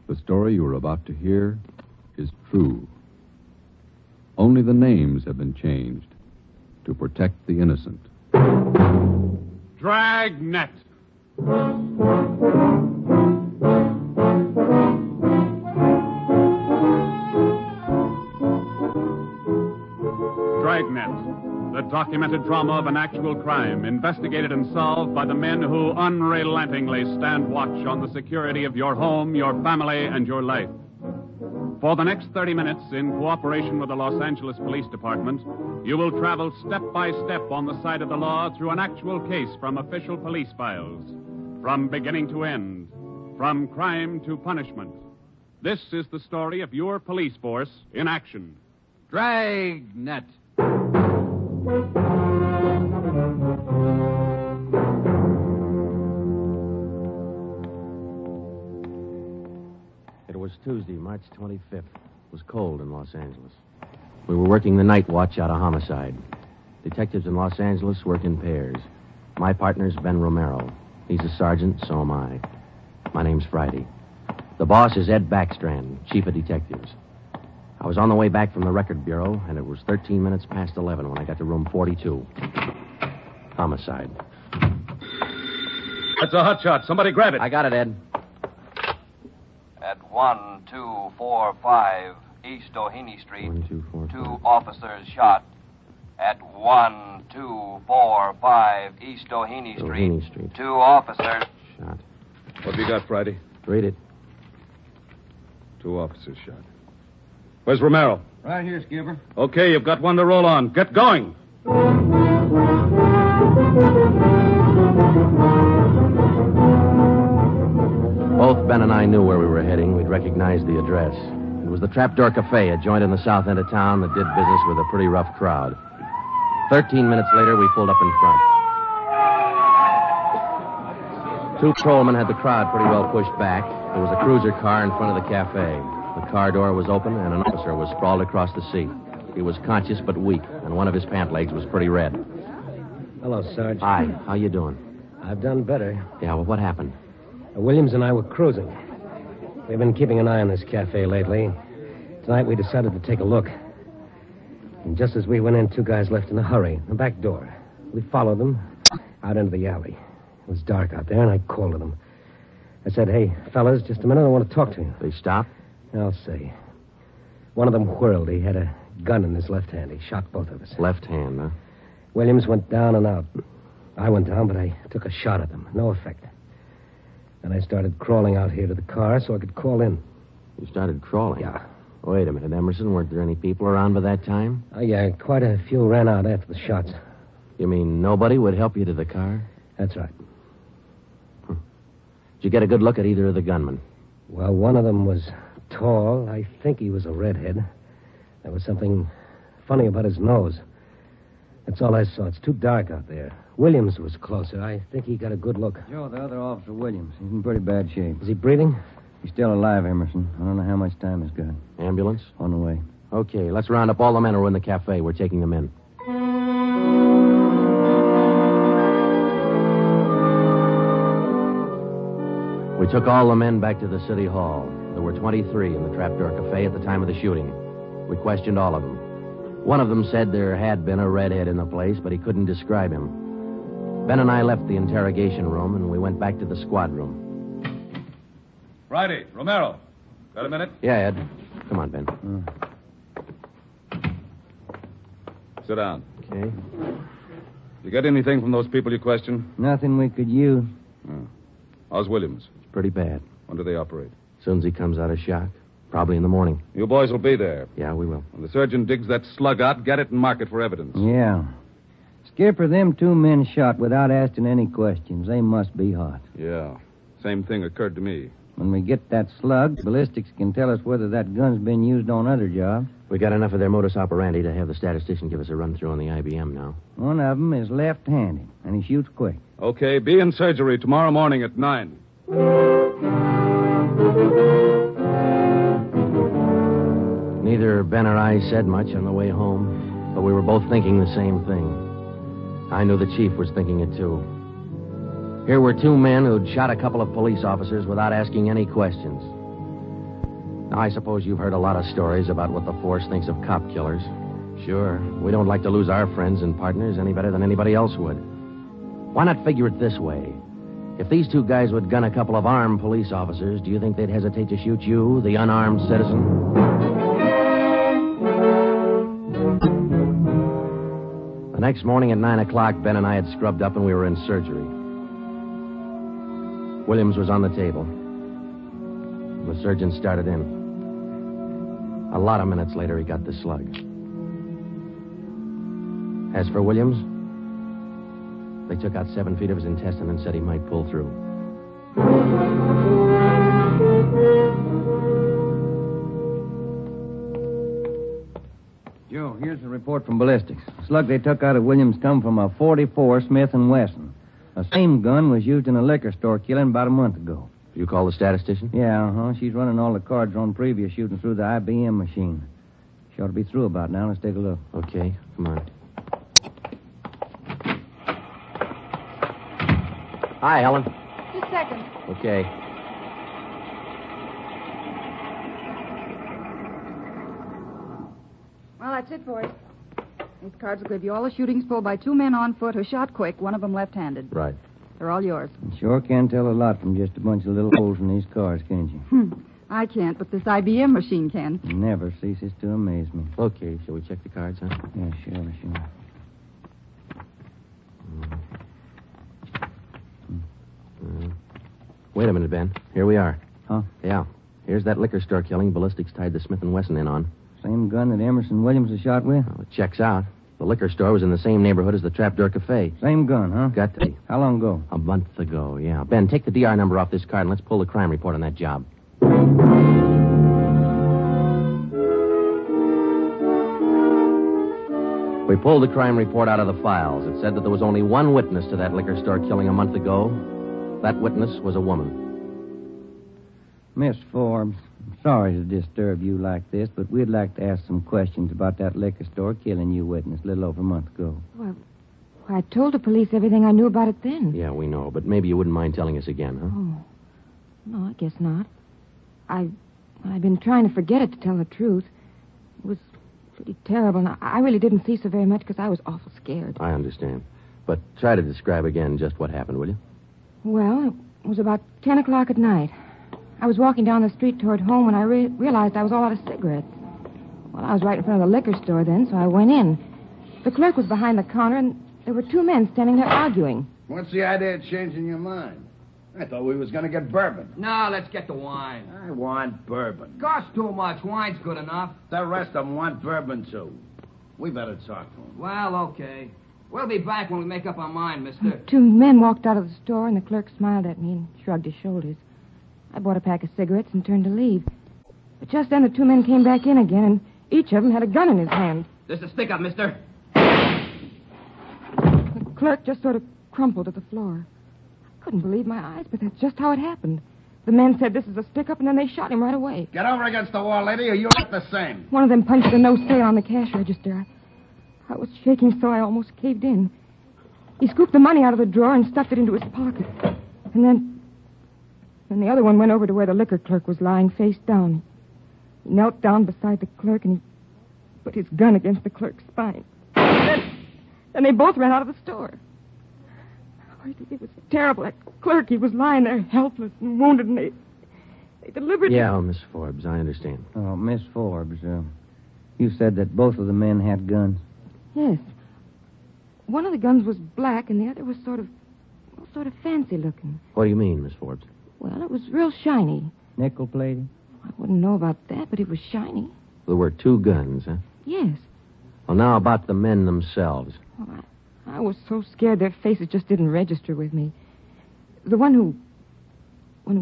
The story you are about to hear is true. Only the names have been changed to protect the innocent. Dragnet. Dragnet, the documented drama of an actual crime, investigated and solved by the men who unrelentingly stand watch on the security of your home, your family, and your life. For the next 30 minutes, in cooperation with the Los Angeles Police Department, you will travel step by step on the side of the law through an actual case from official police files, from beginning to end, from crime to punishment. This is the story of your police force in action. Dragnet. It was Tuesday, March 25th. It was cold in Los Angeles. We were working the night watch out of Homicide. Detectives in Los Angeles work in pairs. My partner's Ben Romero. He's a sergeant, so am I. My name's Friday. The boss is Ed Backstrand, chief of detectives. I was on the way back from the record bureau, and it was 13 minutes past 11 when I got to room 42. Homicide. That's a hot shot. Somebody grab it. I got it, Ed. At 1245 East Doheny Street, 1, 2, 4, 2 5. officers shot. At 1245 East Doheny Doheny Street, Street. 2 officers. Shot. What have you got, Friday? Read it. 2 officers shot. Where's Romero? Right here, Skipper. Okay, you've got one to roll on. Get going. Both Ben and I knew where we were heading. We'd recognized the address. It was the Trapdoor Cafe, a joint in the south end of town that did business with a pretty rough crowd. 13 minutes later, we pulled up in front. 2 patrolmen had the crowd pretty well pushed back. There was a cruiser car in front of the cafe. The car door was open, and an officer was sprawled across the seat. He was conscious but weak, and one of his pant legs was pretty red. Hello, Sarge. Hi, how you doing? I've done better. Yeah, well, what happened? Williams and I were cruising. We've been keeping an eye on this cafe lately. Tonight we decided to take a look. And just as we went in, 2 guys left in a hurry, the back door. We followed them out into the alley. It was dark out there, and I called to them. I said, "Hey, fellas, just a minute, I want to talk to you." They stopped? I'll say. One of them whirled. He had a gun in his left hand. He shot both of us. Left hand, huh? Williams went down and out. I went down, but I took a shot at them. No effect. And I started crawling out here to the car so I could call in. You started crawling? Yeah. Wait a minute, Emerson. Weren't there any people around by that time? Yeah, quite a few ran out after the shots. You mean nobody would help you to the car? That's right. Did you get a good look at either of the gunmen? Well, one of them was tall. I think he was a redhead. There was something funny about his nose. That's all I saw. It's too dark out there. Williams was closer. I think he got a good look. Joe, the other officer, Williams. He's in pretty bad shape. Is he breathing? He's still alive, Emerson. I don't know how much time he's got. Ambulance? On the way. Okay, let's round up all the men who are in the cafe. We're taking them in. We took all the men back to the city hall. There were 23 in the Trapdoor Cafe at the time of the shooting. We questioned all of them. One of them said there had been a redhead in the place, but he couldn't describe him. Ben and I left the interrogation room, and we went back to the squad room. Friday, Romero. Got a minute? Yeah, Ed. Come on, Ben. Sit down. Okay. You get anything from those people you questioned? Nothing we could use. How's Williams? It's pretty bad. When do they operate? As soon as he comes out of shock. Probably in the morning. You boys will be there. Yeah, we will. When the surgeon digs that slug out, get it and mark it for evidence. Yeah. Skipper, them 2 men shot without asking any questions. They must be hot. Yeah. Same thing occurred to me. When we get that slug, ballistics can tell us whether that gun's been used on other jobs. We got enough of their modus operandi to have the statistician give us a run-through on the IBM now. One of them is left-handed, and he shoots quick. Okay, be in surgery tomorrow morning at 9. Neither Ben or I said much on the way home, but we were both thinking the same thing. I knew the chief was thinking it, too. Here were 2 men who'd shot a couple of police officers without asking any questions. Now, I suppose you've heard a lot of stories about what the force thinks of cop killers. Sure, we don't like to lose our friends and partners any better than anybody else would. Why not figure it this way? If these two guys would gun a couple of armed police officers, do you think they'd hesitate to shoot you, the unarmed citizen? The next morning at 9 o'clock, Ben and I had scrubbed up and we were in surgery. Williams was on the table. The surgeon started in. A lot of minutes later, he got the slug. As for Williams, they took out 7 feet of his intestine and said he might pull through. Joe, here's the report from ballistics. The slug they took out of Williams come from a .44 Smith & Wesson. The same gun was used in a liquor store killing about a month ago. You call the statistician? Yeah, She's running all the cards on previous shooting through the IBM machine. She ought to be through about now. Let's take a look. Okay, come on. Hi, Helen. Just a second. Okay. Well, that's it for you. These cards will give you all the shootings pulled by 2 men on foot who shot quick, one of them left-handed. Right. They're all yours. You sure can tell a lot from just a bunch of little holes in these cards, can't you? I can't, but this IBM machine can. It never ceases to amaze me. Okay, shall we check the cards, huh? Yeah, sure. Wait a minute, Ben. Here we are. Huh? Yeah. Here's that liquor store killing ballistics tied the Smith & Wesson in on. Same gun that Emerson Williams was shot with? Well, it checks out. The liquor store was in the same neighborhood as the Trapdoor Cafe. Same gun, huh? Got to be. How long ago? A month ago, yeah. Ben, take the DR number off this card and let's pull the crime report on that job. We pulled the crime report out of the files. It said that there was only one witness to that liquor store killing a month ago. That witness was a woman. Miss Forbes, I'm sorry to disturb you like this, but we'd like to ask some questions about that liquor store killing you witness a little over a month ago. Well, I told the police everything I knew about it then. Yeah, we know, but maybe you wouldn't mind telling us again, huh? Oh. No, I guess not. I've been trying to forget it, to tell the truth. It was pretty terrible, and I really didn't see so very much because I was awful scared. I understand. But try to describe again just what happened, will you? Well, it was about 10 o'clock at night. I was walking down the street toward home when I realized I was all out of cigarettes. Well, I was right in front of the liquor store then, so I went in. The clerk was behind the counter, and there were 2 men standing there arguing. What's the idea of changing your mind? I thought we was going to get bourbon. No, let's get the wine. I want bourbon. Costs too much. Wine's good enough. The rest of them want bourbon, too. We better talk to them. Well, okay. We'll be back when we make up our mind, mister. 2 men walked out of the store, and the clerk smiled at me and shrugged his shoulders. I bought a pack of cigarettes and turned to leave. But just then the 2 men came back in again, and each of them had a gun in his hand. This is stick up, mister. The clerk just sort of crumpled to the floor. I couldn't believe my eyes, but that's just how it happened. The men said this is a stick-up, and then they shot him right away. Get over against the wall, lady, or you look the same. One of them punched the no sale on the cash register. I was shaking so I almost caved in. He scooped the money out of the drawer and stuffed it into his pocket. And then the other one went over to where the liquor clerk was lying face down. He knelt down beside the clerk and he put his gun against the clerk's spine. Then they both ran out of the store. Oh, it was terrible. That clerk, he was lying there helpless and wounded, and they deliberately... Yeah, Miss Forbes, I understand. Oh, Miss Forbes, you said that both of the men had guns. Yes. One of the guns was black, and the other was sort of fancy looking. What do you mean, Miss Forbes? Well, it was real shiny. Nickel-plated? I wouldn't know about that, but it was shiny. There were 2 guns, huh? Yes. Well, now about the men themselves. Well, I was so scared their faces just didn't register with me. The one who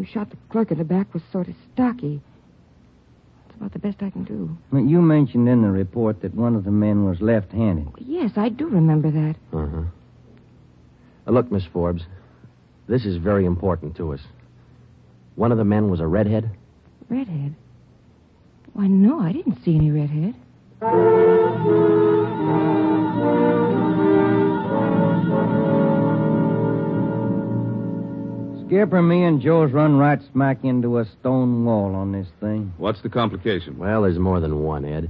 shot the clerk in the back was sort of stocky. That's about the best I can do. Well, you mentioned in the report that one of the men was left-handed. Yes, I do remember that. Uh-huh. Look, Miss Forbes, this is very important to us. One of the men was a redhead? Redhead? Why, no, I didn't see any redhead. Skipper, me and Joe's run right smack into a stone wall on this thing. What's the complication? Well, there's more than one, Ed.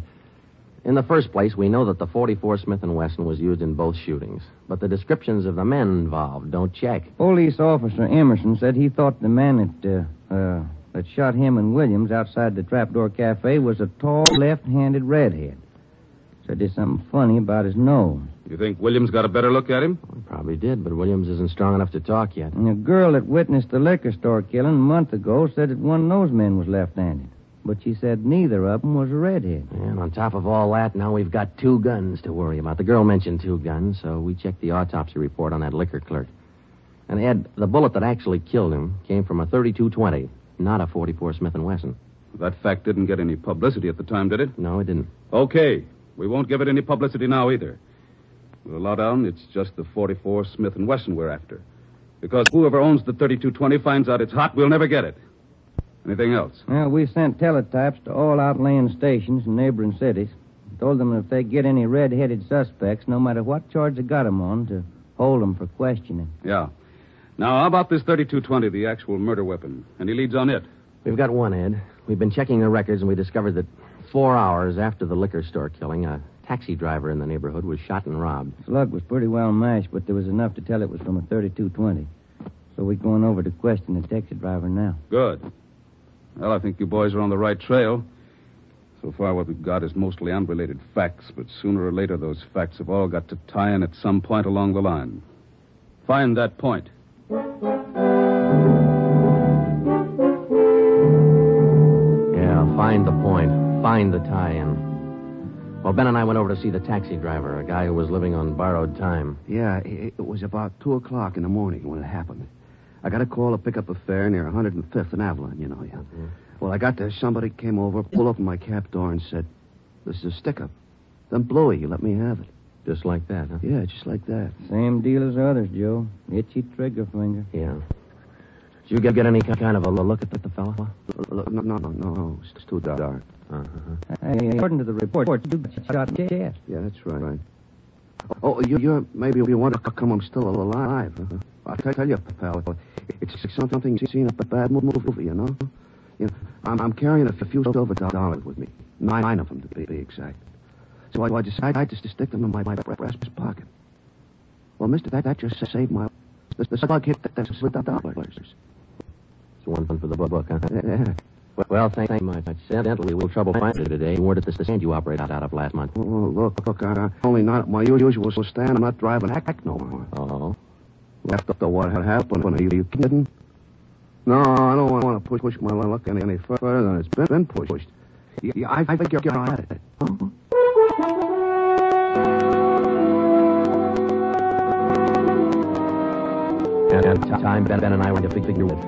In the first place, we know that the .44 Smith & Wesson was used in both shootings. But the descriptions of the men involved don't check. Police officer Emerson said he thought the man that shot him and Williams outside the Trapdoor Cafe was a tall, left-handed redhead. Said there's something funny about his nose. You think Williams got a better look at him? Well, probably did, but Williams isn't strong enough to talk yet. And a girl that witnessed the liquor store killing a month ago said that one of those men was left-handed. But she said neither of them was a redhead. And on top of all that, now we've got 2 guns to worry about. The girl mentioned 2 guns, so we checked the autopsy report on that liquor clerk. And, Ed, the bullet that actually killed him came from a .32-20, not a .44 Smith & Wesson. That fact didn't get any publicity at the time, did it? No, it didn't. Okay. We won't give it any publicity now either. With a lowdown, it's just the .44 Smith & Wesson we're after. Because whoever owns the .32-20 finds out it's hot, we'll never get it. Anything else? Well, we sent teletypes to all outlying stations in neighboring cities. Told them if they get any red-headed suspects, no matter what charge they got them on, to hold them for questioning. Yeah. Now, how about this .32-20, the actual murder weapon? Any leads on it? We've got one, Ed. We've been checking the records, and we discovered that 4 hours after the liquor store killing, a taxi driver in the neighborhood was shot and robbed. Slug was pretty well mashed, but there was enough to tell it was from a .32-20. So we're going over to question the taxi driver now. Good. Well, I think you boys are on the right trail. So far, what we've got is mostly unrelated facts, but sooner or later, those facts have all got to tie in at some point along the line. Find that point. Yeah, find the point. Find the tie-in. Well, Ben and I went over to see the taxi driver, a guy who was living on borrowed time. Yeah, it was about 2 o'clock in the morning when it happened. I got a call to pick up a fare near 105th and Avalon, you know. Yeah. Mm-hmm. Well, I got there. Somebody came over, pulled open my cab door, and said, "This is a stick-up. Then blow it. You let me have it." Just like that, huh? Yeah, just like that. Same deal as others, Joe. Itchy trigger finger. Yeah. Did you get any kind of a look at the fella? No. It's too dark. Hey, according to the report, you got shot in the chest. Yeah, that's right. Oh, maybe you want to come. I'm still alive. I'll tell you, pal. It's something you've seen a bad movie, you know? I'm carrying a few silver dollars with me. 9 of them, to be exact. So I decided to stick them in my breast pocket. Well, mister, that just saved my... The slug hit that silver dollars. It's one for the book, huh? Yeah. Well, thank you much. Incidentally, we'll trouble finding it today. Where did this stand you operated out of last month? Oh, look, I'm only not at my usual stand. I'm not driving hack no more. Oh? After what had happened, are you kidding? No, I don't want to push my luck any further than it's been pushed. Yeah, I figure you're at it. Huh? And time Ben and I were to figure it.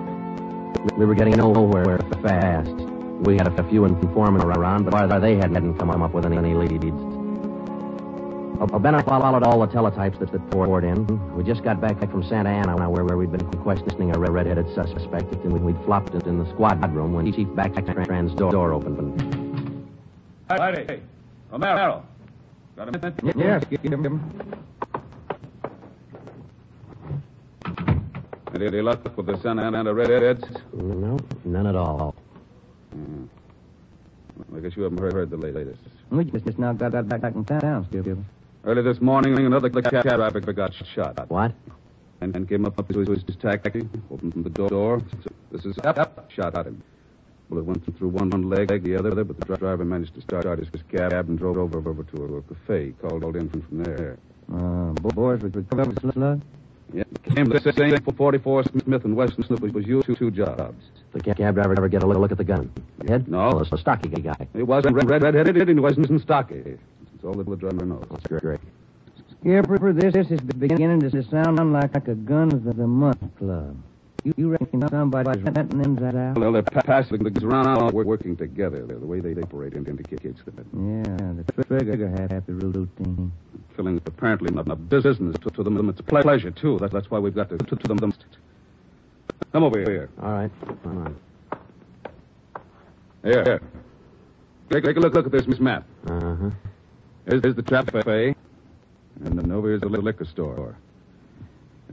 We were getting nowhere fast. We had a few informants around, but they hadn't come up with any leads. Ben and I followed all the teletypes that poured in. We just got back from Santa Ana, where we'd been questioning a red-headed suspect, and we'd flopped it in the squad room when Chief Backstrand's door opened. Hey, Romero. Got a minute? Yes. Any luck with the Santa Ana redheads? No, none at all. I guess you haven't heard the latest. We just now got back in town, Skipper. Early this morning, another cab driver got shot. What? And came up to his taxi, opened the door. This is up, shot at him. Bullet went through one leg, the other, but the driver managed to start his cab and drove over to a cafe. Called in from there. Boys recovered the slug? Yeah, came the same .44 Smith & Wesson was used 2 jobs. The cab driver ever get a look at the gun? Head? No. Oh, it's a stocky guy. He wasn't red-headed, and he wasn't stocky. That's all the driver knows. That's great. Skipper, this is beginning to sound like a Guns of the Month club. You reckon somebody's renting them out? Well, they're passing the around, working together. The way they operate indicates that. Yeah, the trigger happy routine. Killing apparently not a business to them. It's a pleasure, too. That's why we've got to them. Come over here. All right. Come on. Here. Take a look at this map. Uh-huh. Here's the cafe, and then over here's the liquor store.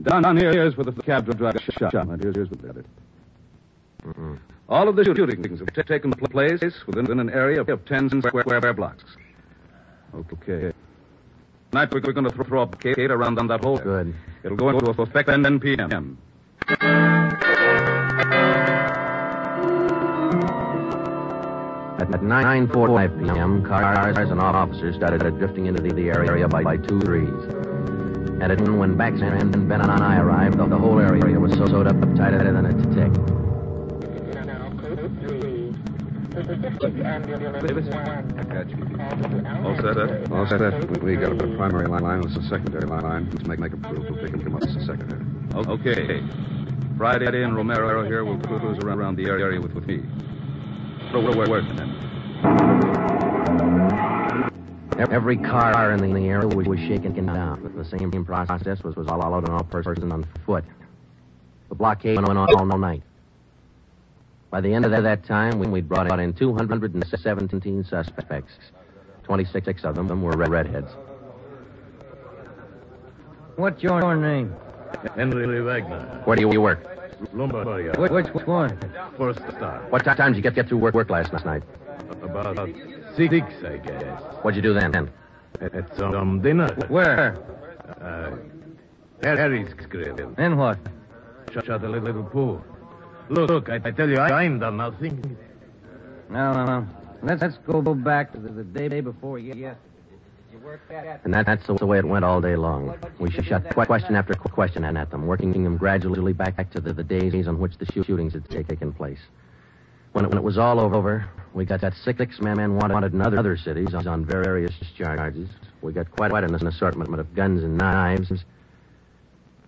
Down here is where the cab driver shot. Now, here's what did it. Mm-hmm. All of the shootings have taken place within an area of 10 square blocks. Okay. Tonight we're going to throw a barricade around that hole. Good. It'll go into effect at 10 p.m. At 9:45 p.m., cars and officers started drifting into the area by 2 threes. And when Baxter and Ben and I arrived, the whole area was sewed up tighter than a tick. Davis? I got you. All set? All set. We got a primary line. It's a secondary line. Let's make a proof. We'll pick him up as a secondary. Okay. Friday and Romero here will cruise around the area with me. Where's the men? Every car in the area was shaken down. The same process was followed on all persons on foot. The blockade went on all night. By the end of that time, we'd brought in 217 suspects. 26 of them were redheads. What's your name? Henry Wagner. Where do you work? Lumber. Which one? First Star. What time did you get through work last night? About 6, I guess. What'd you do then? At some dinner. Where? Harry's grill. And what? Shot a little pool. Look, I tell you, I ain't done nothing. No. Let's go back to the day before yesterday. And that's the way it went all day long. We shot question after question at them, working them gradually back to the days on which the shootings had taken place. When it was all over, we got 6 men wanted in other cities on various charges. We got quite an assortment of guns and knives.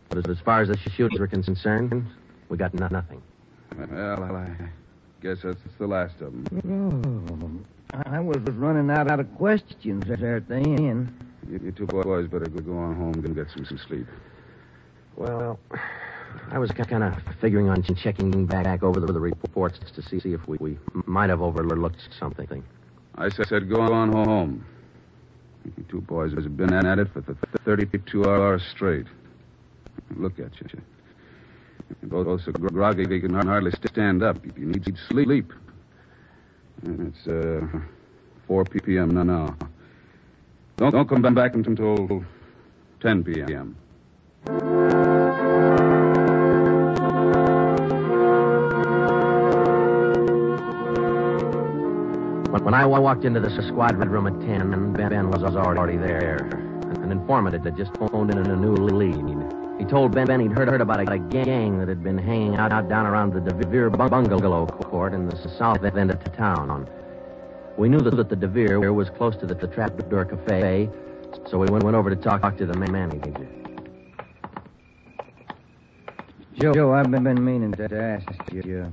But as far as the shootings were concerned, we got nothing. Well, I guess that's the last of them. Oh, I was running out of questions there at the end. You 2 boys better go on home and get some sleep. Well, I was kind of figuring on checking back over the reports to see if we might have overlooked something. I said go on home. You 2 boys have been at it for 32 hours straight. Look at you. You're both so groggy you can hardly stand up. You need sleep. It's 4 p.m. now. Don't come back until 10 p.m. When I walked into the squad room at 10, Ben was already there. An informant had just phoned in a new lead. He told Ben he'd heard about a gang that had been hanging out down around the DeVere bungalow court in the south end of town. We knew that the DeVere was close to the Trapdoor Cafe, so we went over to talk to the manager. Joe, I've been meaning to ask you.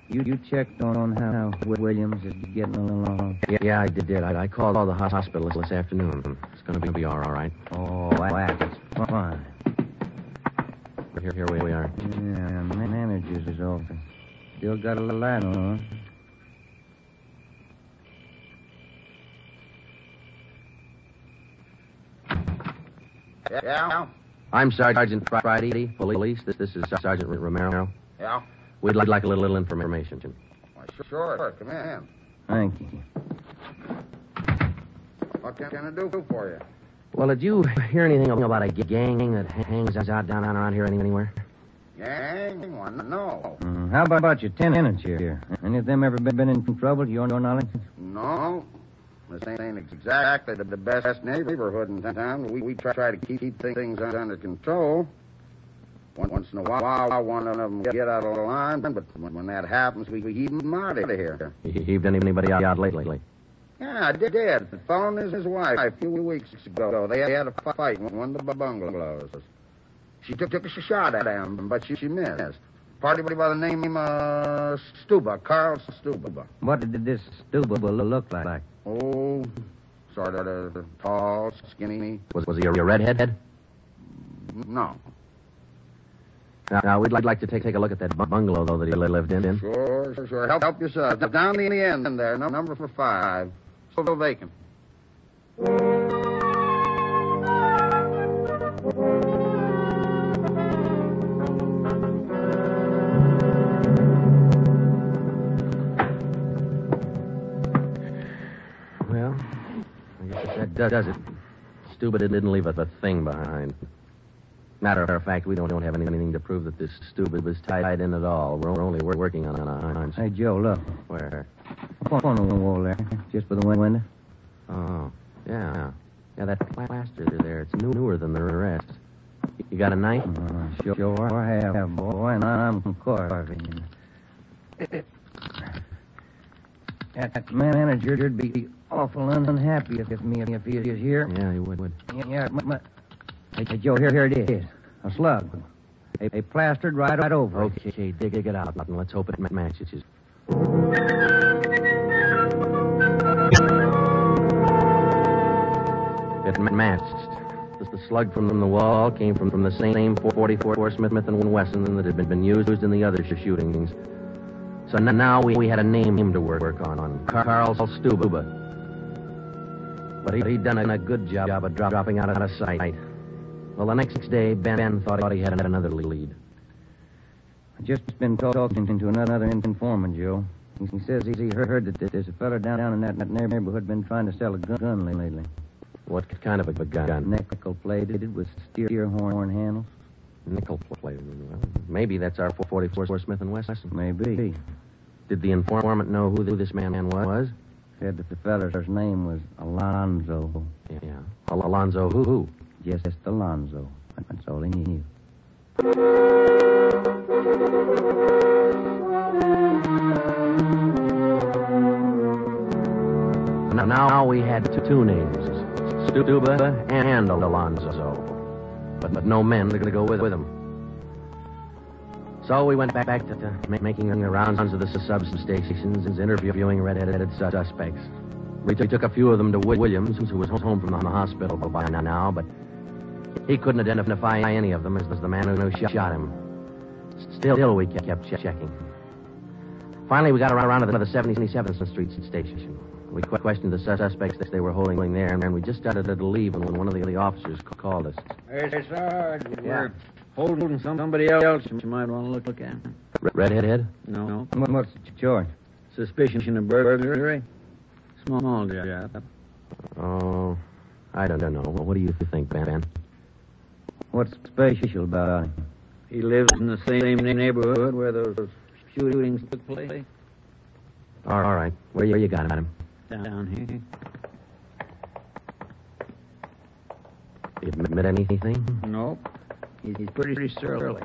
You checked on how Williams is getting along? Yeah, I did. I called the hospital this afternoon. It's going to be all right. Oh, that's fine. Here we are. Yeah, manager's office. Still got a light on. Yeah? I'm Sergeant Friday, police. This is Sergeant Romero. Yeah? We'd like a little information. Well, sure. Come in. Thank you. What can I do for you? Well, did you hear anything about a gang that hangs out down around here anywhere? Gang? Well, no. How about your tenants here? Any of them ever been in trouble, to your knowledge? No. This ain't exactly the best neighborhood in town. We try to keep things under control. Once in a while, one of them get out of line, but when that happens, we heave them out of here. You heaved anybody out lately? Yeah, I did. The fellow and his wife a few weeks ago. They had a fight in one of the bungalows. She took a shot at him, but she missed. Party by the name Stuba, Carl Stuba. What did this Stuba look like? Oh, sort of tall, skinny. Was he a redhead? No. Now, we'd like to take a look at that bungalow, though, that he lived in. Sure. Help yourself. Down in the end there, number 5. Still vacant. does it. Stuba didn't leave a thing behind. Matter of fact, we don't have anything to prove that this Stuba was tied in at all. We're only working on a hunch. Hey, Joe, look. Where? Up on the wall there, just by the window. Oh, yeah. Yeah, that plaster there, it's newer than the rest. You got a knife? Sure I have, boy, and I'm carving. That manager'd be awful unhappy if he is here. Yeah, he would. Yeah, hey, Joe, here it is. A slug. They plastered right over it. Okay, dig it out, and let's hope it matches. It matched. The slug from the wall came from the same 44 Smith & Wesson that had been used in the other shootings. So now we had a name to work on Carl Stuba. But he'd done a good job of dropping out of sight. Well, the next day, Ben thought he had another lead. I've just been talking to another informant, Joe. He says he heard that there's a fella down in that neighborhood been trying to sell a gun lately. What kind of a gun? Nickel-plated with steer horn handles. Nickel-plated? Well, maybe that's our 44 Smith & Wesson. Maybe. Did the informant know who this man was? Said that the feller's name was Alonzo. Yeah. Alonzo who? Just Alonzo. That's all he knew. Now we had two names, Stuba and Alonzo. But no men to go with him. So we went back to making the rounds of the substations and interviewing red-headed suspects. We took a few of them to Williams, who was home from the hospital by now, but he couldn't identify any of them as the man who shot him. Still, we kept checking. Finally, we got around to the 77th Street station. We questioned the suspects that they were holding there, and we just started to leave when one of the officers called us. Hey, Sarge, Yeah. we're holding somebody else you might want to look at. Redhead? No. What's the charge? Suspicion of burglary. Small job. Oh, I don't know. What do you think, Ben? What's special about him? He lives in the same neighborhood where those shootings took place. All right. Where you got him? Down here. You admit anything? Nope. He's pretty surly.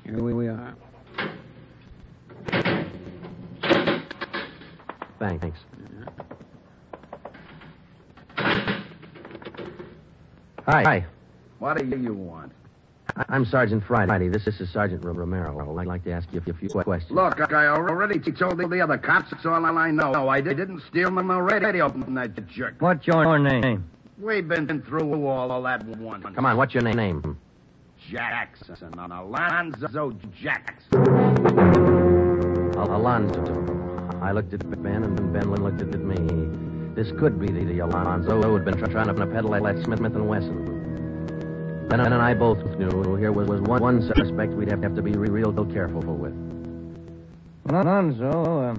Here we are. Thanks. Hi. What do you want? I'm Sergeant Friday. This is Sergeant Romero. I'd like to ask you a few questions. Look, I already told the other cops. That's all I know. I didn't steal my radio from that jerk. What's your name? We've been through all that once. Come on, what's your name? Jackson. Alonzo Jackson. Alonzo. I looked at Ben, and Ben looked at me. This could be the Alonzo who had been trying to peddle that Smith & Wesson. Ben and I both knew here was one suspect we'd have to be real careful with. Alonzo,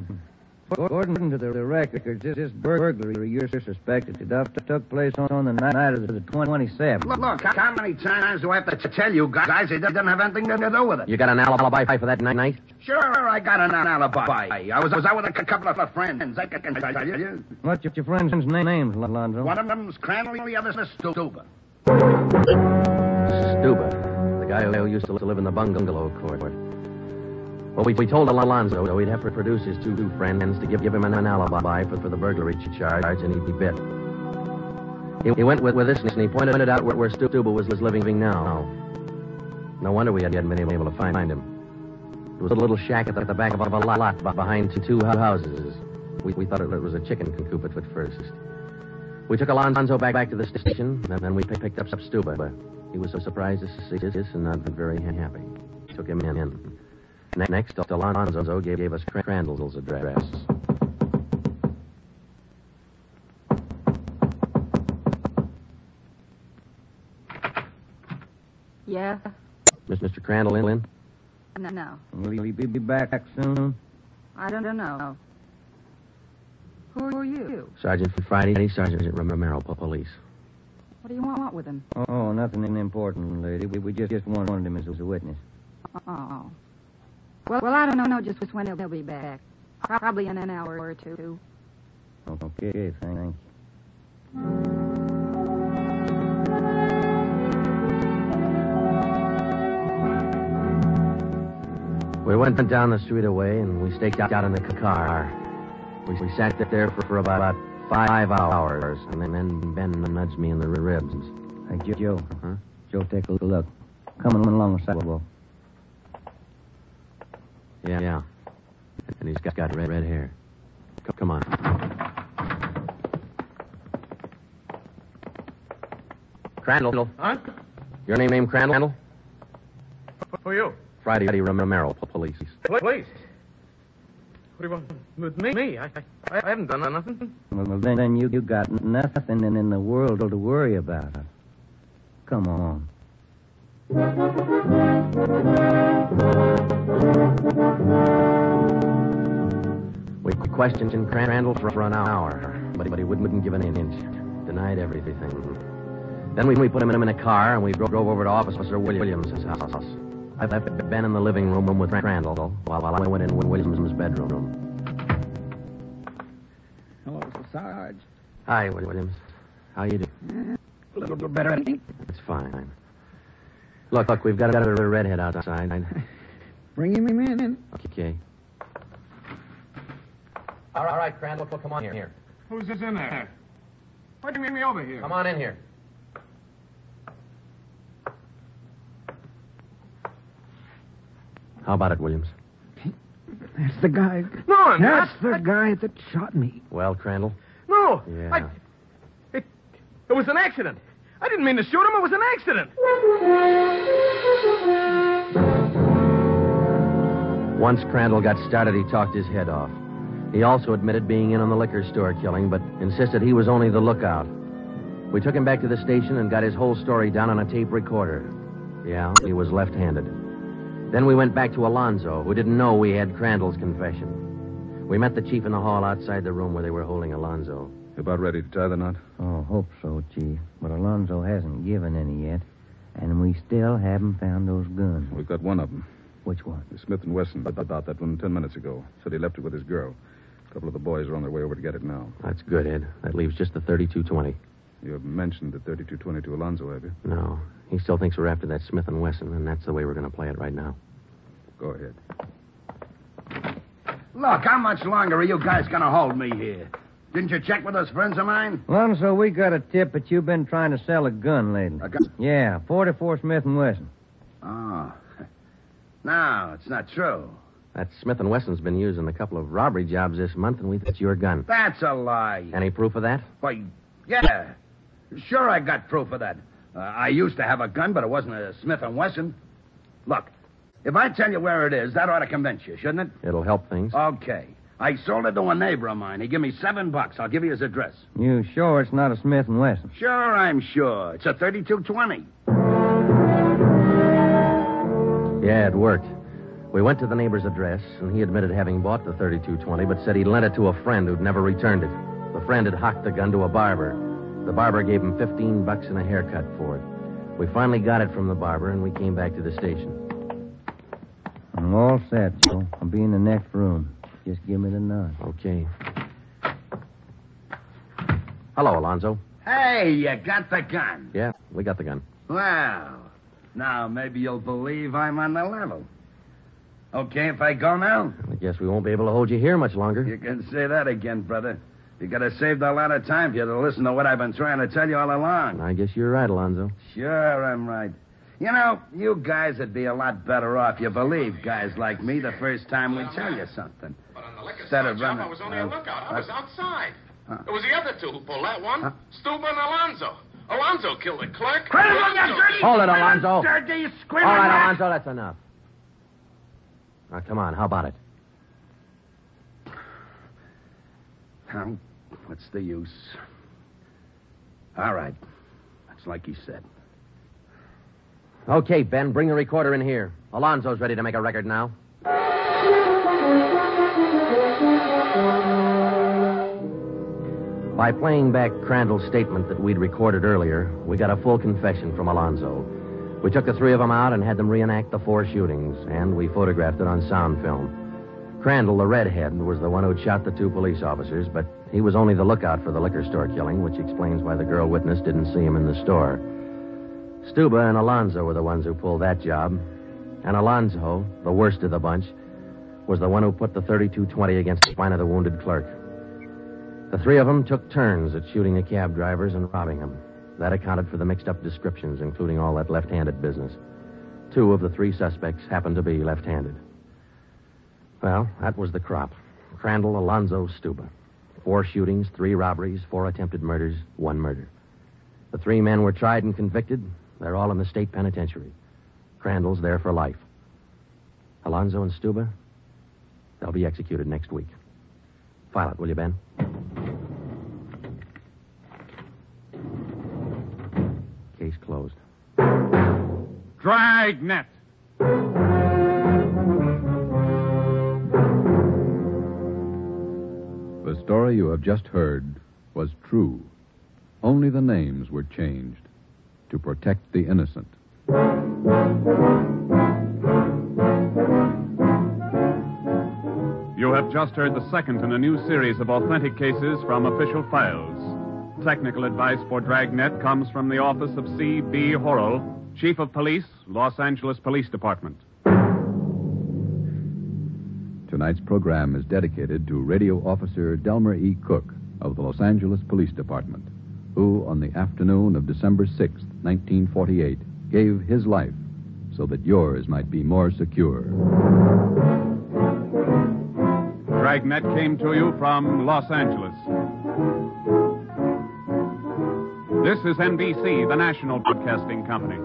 according to the records, this burglary you're suspected of took place on the night of the 27th. Look, how many times do I have to tell you guys it doesn't have anything to do with it? You got an alibi for that night? Sure, I got an alibi. I was out with a couple of friends. I can tell you. What's your friend's names, Alonzo? One of them's Cranley, the other's Stuba. Stuba, the guy who used to live in the bungalow court. Well, we told Alonzo we'd have to produce his two friends to give him an alibi for the burglary charge, and he bit. He went with us, and he pointed out where Stuba was living now. No wonder we hadn't been able to find him. It was a little shack at the back of a lot behind two houses. We thought it was a chicken coop at first. We took Alonzo back to the station, and then we picked up Stuba. He was so surprised to see us and not very happy. Took him in. Next, Alonzo gave us Crandall's address. Yeah? Mr. Crandall in? No. Will he be back soon? I don't know. Who are you? Sergeant Friday, Sergeant Romero, police. What do you want with him? Oh, nothing important, lady. We just wanted him as a witness. Oh. Well, I don't know just when he'll be back. Probably in an hour or two. Okay, thanks. We went down the street away, and we staked out in the car. We sat there for about 5 hours, and then Ben nudged me in the ribs. Hey, Joe. Huh? Joe, take a look. Coming along the sidewalk. Yeah. And he's got red hair. Come on. Crandall. Huh? Your name Crandall? Who are you? Friday Romero, police. Police? What do you want with me? I haven't done nothing. Well, then you got nothing in the world to worry about. Come on. We questioned Crandall for an hour, but he wouldn't give an inch. Denied everything. Then we put him in a car, and we drove over to Officer Williams' house. I left Ben in the living room with Crandall while I went in Williams' bedroom. Hello, Sarge. Hi, Williams. How you doing? A little bit better, I think. It's fine. Look, we've got a redhead outside. Bring him in. Okay. All right, Crandall, come on here. Who's this in there? Why'd you meet me over here? Come on in here. How about it, Williams? That's the guy. No, That's the guy that shot me. Well, Crandall? No. Yeah. It was an accident. I didn't mean to shoot him. It was an accident. Once Crandall got started, he talked his head off. He also admitted being in on the liquor store killing, but insisted he was only the lookout. We took him back to the station and got his whole story down on a tape recorder. Yeah, he was left-handed. Then we went back to Alonzo, who didn't know we had Crandall's confession. We met the chief in the hall outside the room where they were holding Alonzo. You about ready to tie the knot? Oh, hope so, Chief. But Alonzo hasn't given any yet, and we still haven't found those guns. We've got one of them. Which one? Smith & Wesson about that one 10 minutes ago. Said he left it with his girl. A couple of the boys are on their way over to get it now. That's good, Ed. That leaves just the 32-20. You haven't mentioned the 32-20 to Alonzo, have you? No. He still thinks we're after that Smith & Wesson, and that's the way we're going to play it right now. Go ahead. Look, how much longer are you guys going to hold me here? Didn't you check with those friends of mine? Alonzo, we got a tip that you've been trying to sell a gun lately. A gun? Yeah, 44 Smith & Wesson. Oh. No, it's not true. That Smith & Wesson's been used in a couple of robbery jobs this month, and we think it's your gun. That's a lie. Any proof of that? Why, yeah. Sure, I got proof of that. I used to have a gun, but it wasn't a Smith & Wesson. Look, if I tell you where it is, that ought to convince you, shouldn't it? It'll help things. Okay. I sold it to a neighbor of mine. He gave me $7. I'll give you his address. You sure it's not a Smith & Wesson? Sure, I'm sure. It's a 32-20. Yeah, it worked. We went to the neighbor's address, and he admitted having bought the 32-20, but said he'd lent it to a friend who'd never returned it. The friend had hocked the gun to a barber. The barber gave him $15 and a haircut for it. We finally got it from the barber, and we came back to the station. I'm all set, Joe. I'll be in the next room. Just give me the nod. Okay. Hello, Alonzo. Hey, you got the gun. Yeah, we got the gun. Well, now maybe you'll believe I'm on the level. Okay if I go now? I guess we won't be able to hold you here much longer. You can say that again, brother. You could have saved a lot of time for you to listen to what I've been trying to tell you all along. I guess you're right, Alonzo. Sure, I'm right. You know, you guys would be a lot better off you believe guys like me the first time we tell you something. But on the liquor Instead store of job, running- I was only a lookout. I was outside. It was the other two who pulled that one. Huh? Stuba and Alonzo. Alonzo killed the clerk. Hold it, Alonzo. Dirty, All screaming right, rat. Alonzo, that's enough. Now, come on, how about it? Now, what's the use? All right. That's like he said. Okay, Ben, bring the recorder in here. Alonzo's ready to make a record now. By playing back Crandall's statement that we'd recorded earlier, we got a full confession from Alonzo. We took the three of them out and had them reenact the 4 shootings, and we photographed it on sound film. Crandall, the redhead, was the one who'd shot the 2 police officers, but he was only the lookout for the liquor store killing, which explains why the girl witness didn't see him in the store. Stuba and Alonzo were the ones who pulled that job, and Alonzo, the worst of the bunch, was the one who put the .32-20 against the spine of the wounded clerk. The 3 of them took turns at shooting the cab drivers and robbing them. That accounted for the mixed-up descriptions, including all that left-handed business. 2 of the 3 suspects happened to be left-handed. Well, that was the crop. Crandall, Alonzo, Stuba. 4 shootings, 3 robberies, 4 attempted murders, 1 murder. The 3 men were tried and convicted. They're all in the state penitentiary. Crandall's there for life. Alonzo and Stuba, they'll be executed next week. File it, will you, Ben? Case closed. Dragnet. The story you have just heard was true. Only the names were changed to protect the innocent. You have just heard the second in a new series of authentic cases from official files. Technical advice for Dragnet comes from the office of C.B. Horrell, Chief of Police, Los Angeles Police Department. Tonight's program is dedicated to Radio Officer Delmer E. Cook of the Los Angeles Police Department, who, on the afternoon of December 6, 1948, gave his life so that yours might be more secure. Dragnet came to you from Los Angeles. This is NBC, the national broadcasting company.